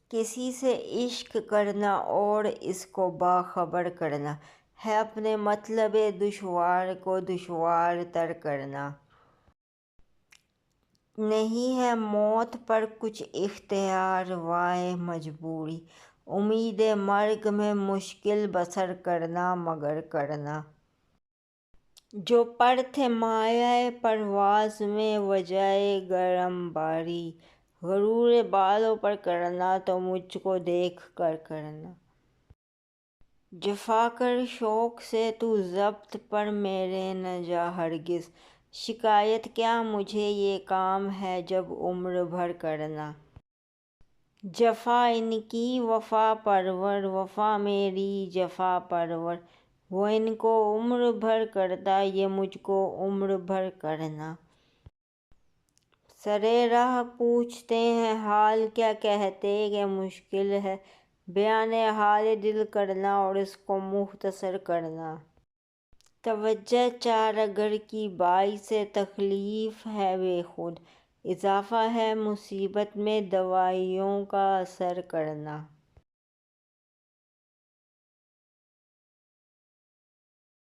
کسی سے عشق کرنا اور اس کو باخبر کرنا ہے اپنے مطلب دشوار کو دشوار تر کرنا۔ نہیں ہے موت پر کچھ اختیار وائے مجبوری، امید مرگ میں مشکل بسر کرنا مگر کرنا۔ جو پر تھے مایۂ پرواز میں وجہ گرم باری، غرور بالوں پر کرنا تو مجھ کو دیکھ کر کرنا۔ جفا کر شوق سے تو ضبط پر میرے نہ جا ہرگز، شکایت کیا مجھے یہ کام ہے جب عمر بھر کرنا۔ جفا ان کی وفا پرور، وفا میری جفا پرور، وہ ان کو عمر بھر کرتا یہ مجھ کو عمر بھر کرنا۔ سرِ راہ پوچھتے ہیں حال کیا کہتے کہ مشکل ہے بیان حال دل کرنا اور اس کو مختصر کرنا۔ توجہ چارہ گر کی باعث تکلیف ہے بے خود، اضافہ ہے مصیبت میں دوائیوں کا اثر کرنا۔